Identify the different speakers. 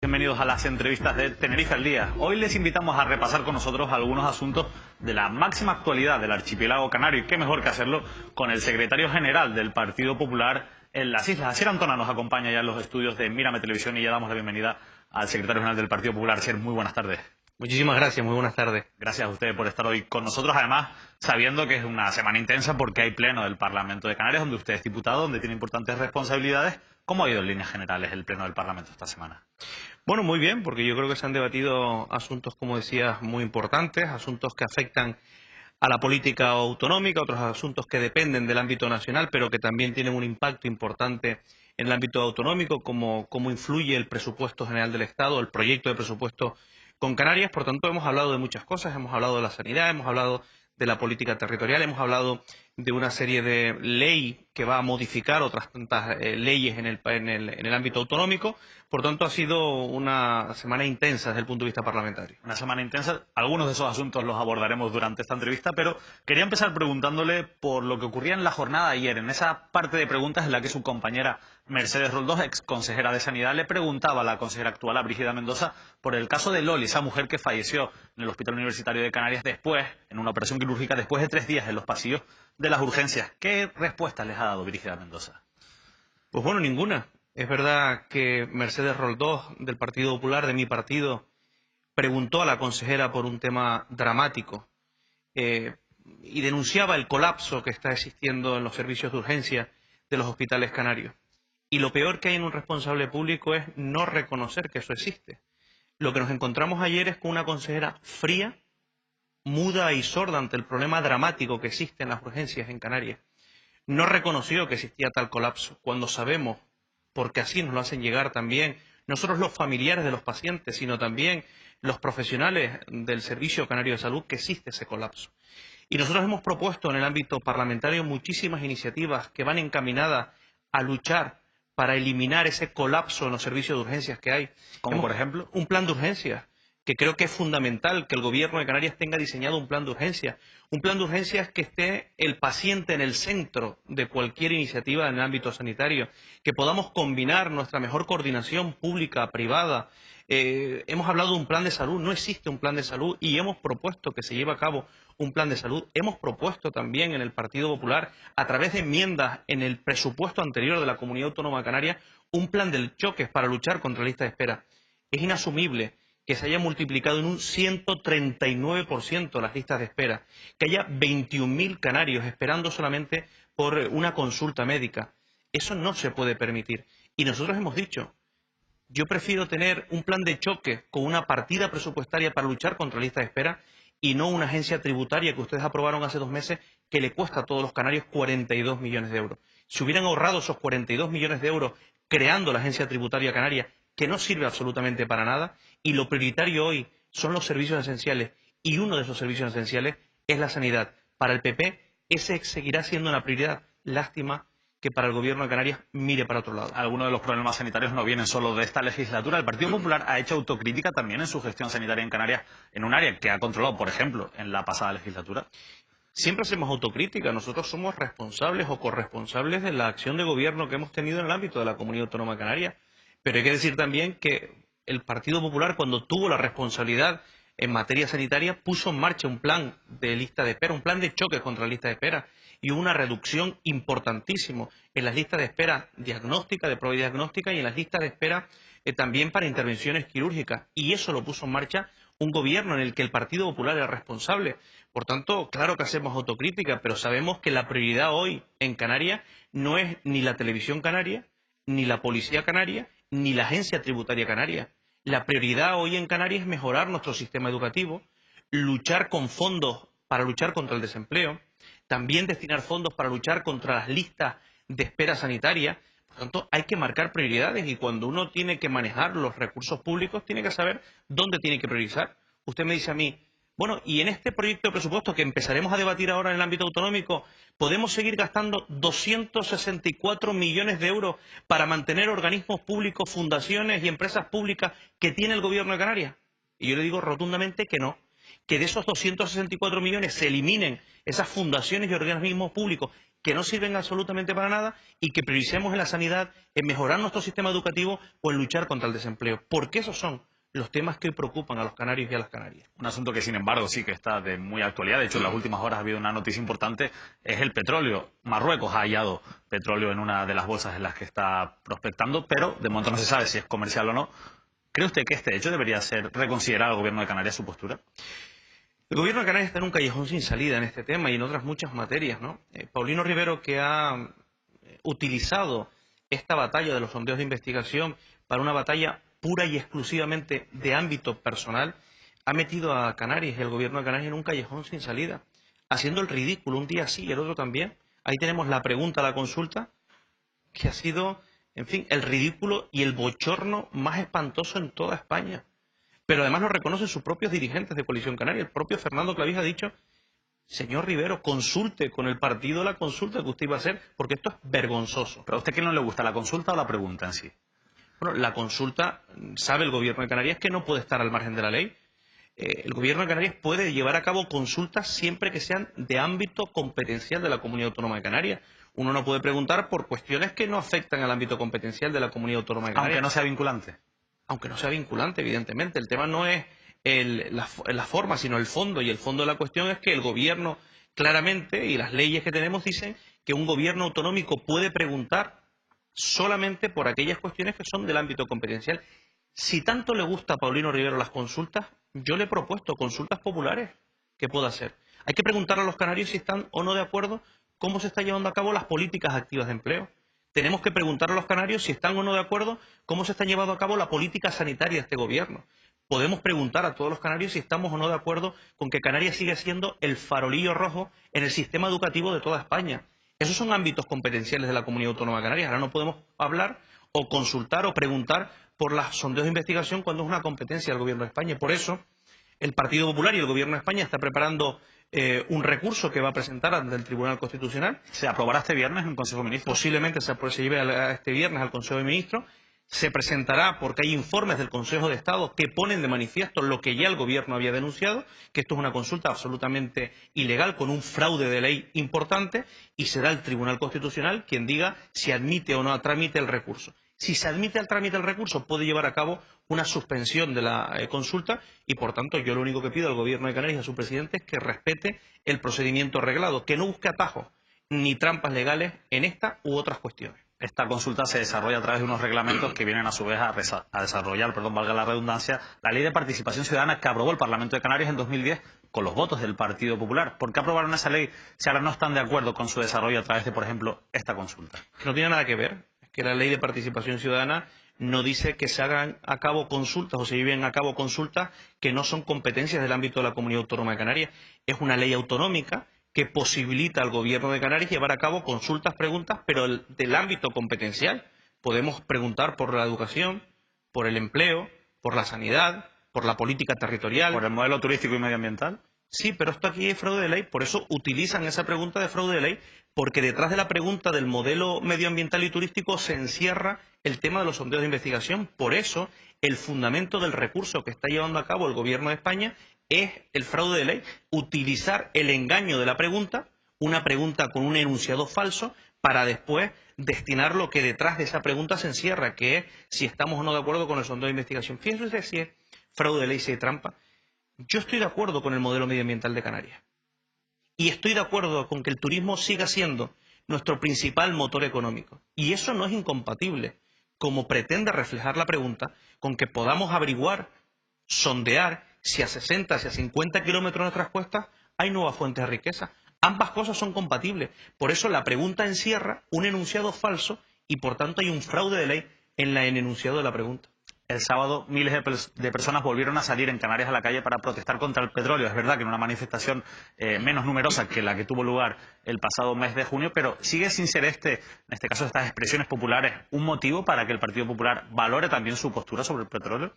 Speaker 1: Bienvenidos a las entrevistas de Tenerife al Día. Hoy les invitamos a repasar con nosotros algunos asuntos de la máxima actualidad del archipiélago canario, y qué mejor que hacerlo con el secretario general del Partido Popular en las islas. Asier Antona nos acompaña ya en los estudios de Mírame Televisión y ya damos la bienvenida al secretario general del Partido Popular. Asier, muy buenas tardes.
Speaker 2: Muchísimas gracias, muy buenas tardes.
Speaker 1: Gracias a usted por estar hoy con nosotros, además sabiendo que es una semana intensa porque hay pleno del Parlamento de Canarias, donde usted es diputado, donde tiene importantes responsabilidades. ¿Cómo ha ido en líneas generales el pleno del Parlamento esta semana?
Speaker 2: Bueno, muy bien, porque yo creo que se han debatido asuntos, como decías, muy importantes, asuntos que afectan a la política autonómica, otros asuntos que dependen del ámbito nacional, pero que también tienen un impacto importante en el ámbito autonómico, como cómo influye el presupuesto general del Estado, el proyecto de presupuesto con Canarias. Por tanto, hemos hablado de muchas cosas, hemos hablado de la sanidad, hemos hablado de la política territorial, hemos hablado de una serie de ley que va a modificar otras tantas leyes en el ámbito autonómico. Por tanto, ha sido una semana intensa desde el punto de vista parlamentario.
Speaker 1: Una semana intensa. Algunos de esos asuntos los abordaremos durante esta entrevista, pero quería empezar preguntándole por lo que ocurría en la jornada de ayer, en esa parte de preguntas en la que su compañera Mercedes Roldós, ex consejera de Sanidad, le preguntaba a la consejera actual, a Brígida Mendoza, por el caso de Loli, esa mujer que falleció en el Hospital Universitario de Canarias después, en una operación quirúrgica, después de 3 días en los pasillos de las urgencias. ¿Qué respuesta les ha dado Brígida Mendoza?
Speaker 2: Pues bueno, ninguna. Es verdad que Mercedes Roldós, del Partido Popular, de mi partido, preguntó a la consejera por un tema dramático y denunciaba el colapso que está existiendo en los servicios de urgencia de los hospitales canarios. Y lo peor que hay en un responsable público es no reconocer que eso existe. Lo que nos encontramos ayer es con una consejera fría, muda y sorda ante el problema dramático que existe en las urgencias en Canarias. No reconoció que existía tal colapso, cuando sabemos, porque así nos lo hacen llegar también, no solo los familiares de los pacientes, sino también los profesionales del Servicio Canario de Salud, que existe ese colapso. Y nosotros hemos propuesto en el ámbito parlamentario muchísimas iniciativas que van encaminadas a luchar para eliminar ese colapso en los servicios de urgencias que hay.
Speaker 1: Como por ejemplo,
Speaker 2: un plan de urgencias, que creo que es fundamental que el Gobierno de Canarias tenga diseñado un plan de urgencias. Un plan de urgencias que esté el paciente en el centro de cualquier iniciativa en el ámbito sanitario, que podamos combinar nuestra mejor coordinación pública-privada. Hemos hablado de un plan de salud, no existe un plan de salud y hemos propuesto que se lleve a cabo un plan de salud. Hemos propuesto también en el Partido Popular, a través de enmiendas en el presupuesto anterior de la Comunidad Autónoma de Canarias, un plan de choques para luchar contra la lista de espera. Es inasumible que se haya multiplicado en un 139% las listas de espera, que haya 21.000 canarios esperando solamente por una consulta médica. Eso no se puede permitir. Y nosotros hemos dicho, yo prefiero tener un plan de choque con una partida presupuestaria para luchar contra la lista de espera y no una agencia tributaria que ustedes aprobaron hace 2 meses que le cuesta a todos los canarios 42 millones de euros. Si hubieran ahorrado esos 42 millones de euros creando la agencia tributaria canaria, que no sirve absolutamente para nada, y lo prioritario hoy son los servicios esenciales, y uno de esos servicios esenciales es la sanidad. Para el PP, ese seguirá siendo una prioridad. Lástima que para el Gobierno de Canarias mire para otro lado.
Speaker 1: Algunos de los problemas sanitarios no vienen solo de esta legislatura. El Partido Popular ha hecho autocrítica también en su gestión sanitaria en Canarias, en un área que ha controlado, por ejemplo, en la pasada legislatura.
Speaker 2: Siempre hacemos autocrítica. Nosotros somos responsables o corresponsables de la acción de gobierno que hemos tenido en el ámbito de la Comunidad Autónoma Canaria. Pero hay que decir también que el Partido Popular, cuando tuvo la responsabilidad en materia sanitaria, puso en marcha un plan de lista de espera, un plan de choque contra la lista de espera, y hubo una reducción importantísima en las listas de espera diagnóstica, de prueba diagnóstica, y en las listas de espera también para intervenciones quirúrgicas. Y eso lo puso en marcha un gobierno en el que el Partido Popular era responsable. Por tanto, claro que hacemos autocrítica, pero sabemos que la prioridad hoy en Canarias no es ni la televisión canaria, ni la policía canaria, ni la agencia tributaria canaria. La prioridad hoy en Canarias es mejorar nuestro sistema educativo, luchar con fondos para luchar contra el desempleo, también destinar fondos para luchar contra las listas de espera sanitaria. Por tanto, hay que marcar prioridades y cuando uno tiene que manejar los recursos públicos, tiene que saber dónde tiene que priorizar. Usted me dice a mí, bueno, y en este proyecto de presupuesto que empezaremos a debatir ahora en el ámbito autonómico, ¿podemos seguir gastando 264 millones de euros para mantener organismos públicos, fundaciones y empresas públicas que tiene el Gobierno de Canarias? Y yo le digo rotundamente que no. Que de esos 264 millones se eliminen esas fundaciones y organismos públicos que no sirven absolutamente para nada y que prioricemos en la sanidad, en mejorar nuestro sistema educativo o en luchar contra el desempleo. Porque esos son los temas que hoy preocupan a los canarios y a las canarias.
Speaker 1: Un asunto que, sin embargo, sí que está de muy actualidad. De hecho, en las últimas horas ha habido una noticia importante, es el petróleo. Marruecos ha hallado petróleo en una de las bolsas en las que está prospectando, pero de momento no se sabe si es comercial o no. ¿Cree usted que este hecho debería ser reconsiderado al gobierno de Canarias su postura?
Speaker 2: El gobierno de Canarias está en un callejón sin salida en este tema y en otras muchas materias, ¿no? Paulino Rivero, que ha utilizado esta batalla de los sondeos de investigación para una batalla pura y exclusivamente de ámbito personal, ha metido a Canarias y el gobierno de Canarias en un callejón sin salida, haciendo el ridículo un día sí y el otro también. Ahí tenemos la pregunta, la consulta, que ha sido, en fin, el ridículo y el bochorno más espantoso en toda España. Pero además lo reconocen sus propios dirigentes de Coalición Canaria. El propio Fernando Clavijo ha dicho: señor Rivero, consulte con el partido la consulta que usted iba a hacer, porque esto es vergonzoso.
Speaker 1: ¿Pero a usted qué no le gusta, la consulta o la pregunta en sí?
Speaker 2: Bueno, la consulta, sabe el gobierno de Canarias que no puede estar al margen de la ley. El gobierno de Canarias puede llevar a cabo consultas siempre que sean de ámbito competencial de la Comunidad Autónoma de Canarias. Uno no puede preguntar por cuestiones que no afectan al ámbito competencial de la Comunidad Autónoma de Canarias.
Speaker 1: Aunque no sea vinculante.
Speaker 2: Aunque no sea vinculante, evidentemente. El tema no es la forma, sino el fondo. Y el fondo de la cuestión es que el gobierno, claramente, y las leyes que tenemos dicen que un gobierno autonómico puede preguntar solamente por aquellas cuestiones que son del ámbito competencial. Si tanto le gusta a Paulino Rivero las consultas, yo le he propuesto consultas populares que pueda hacer. Hay que preguntar a los canarios si están o no de acuerdo cómo se están llevando a cabo las políticas activas de empleo. Tenemos que preguntar a los canarios si están o no de acuerdo cómo se está llevando a cabo la política sanitaria de este gobierno. Podemos preguntar a todos los canarios si estamos o no de acuerdo con que Canarias sigue siendo el farolillo rojo en el sistema educativo de toda España. Esos son ámbitos competenciales de la Comunidad Autónoma de Canarias. Ahora no podemos hablar o consultar o preguntar por los sondeos de investigación cuando es una competencia del Gobierno de España. Por eso, el Partido Popular y el Gobierno de España está preparando un recurso que va a presentar ante el Tribunal Constitucional.
Speaker 1: ¿Se aprobará este viernes en el Consejo de Ministros?
Speaker 2: Posiblemente se lleve este viernes al Consejo de Ministros. Se presentará porque hay informes del Consejo de Estado que ponen de manifiesto lo que ya el Gobierno había denunciado, que esto es una consulta absolutamente ilegal, con un fraude de ley importante, y será el Tribunal Constitucional quien diga si admite o no a trámite el recurso. Si se admite al trámite el recurso, puede llevar a cabo una suspensión de la consulta y, por tanto, yo lo único que pido al Gobierno de Canarias y a su presidente es que respete el procedimiento reglado, que no busque atajos ni trampas legales en esta u otras cuestiones.
Speaker 1: Esta consulta se desarrolla a través de unos reglamentos que vienen a su vez a desarrollar, valga la redundancia, la Ley de Participación Ciudadana que aprobó el Parlamento de Canarias en 2010 con los votos del Partido Popular. ¿Por qué aprobaron esa ley si ahora no están de acuerdo con su desarrollo a través de, por ejemplo, esta consulta?
Speaker 2: No tiene nada que ver. Es que la Ley de Participación Ciudadana no dice que se hagan a cabo consultas o se lleven a cabo consultas que no son competencias del ámbito de la Comunidad Autónoma de Canarias. Es una ley autonómica que posibilita al Gobierno de Canarias llevar a cabo consultas, preguntas, pero del ámbito competencial. Podemos preguntar por la educación, por el empleo, por la sanidad, por la política territorial.
Speaker 1: ¿Por el modelo turístico y medioambiental?
Speaker 2: Sí, pero esto aquí es fraude de ley, por eso utilizan esa pregunta de fraude de ley, porque detrás de la pregunta del modelo medioambiental y turístico se encierra el tema de los sondeos de investigación. Por eso, el fundamento del recurso que está llevando a cabo el Gobierno de España es el fraude de ley, utilizar el engaño de la pregunta, una pregunta con un enunciado falso, para después destinar lo que detrás de esa pregunta se encierra, que es si estamos o no de acuerdo con el sondeo de investigación. Fíjense usted si es fraude de ley, si es trampa. Yo estoy de acuerdo con el modelo medioambiental de Canarias. Y estoy de acuerdo con que el turismo siga siendo nuestro principal motor económico. Y eso no es incompatible, como pretende reflejar la pregunta, con que podamos averiguar, sondear, si a 60, si a 50 kilómetros de nuestras costas hay nuevas fuentes de riqueza. Ambas cosas son compatibles. Por eso la pregunta encierra un enunciado falso y, por tanto, hay un fraude de ley en el enunciado de la pregunta.
Speaker 1: El sábado miles de personas volvieron a salir en Canarias a la calle para protestar contra el petróleo. Es verdad que en una manifestación menos numerosa que la que tuvo lugar el pasado mes de junio, pero sigue sin ser en este caso estas expresiones populares, un motivo para que el Partido Popular valore también su postura sobre el petróleo.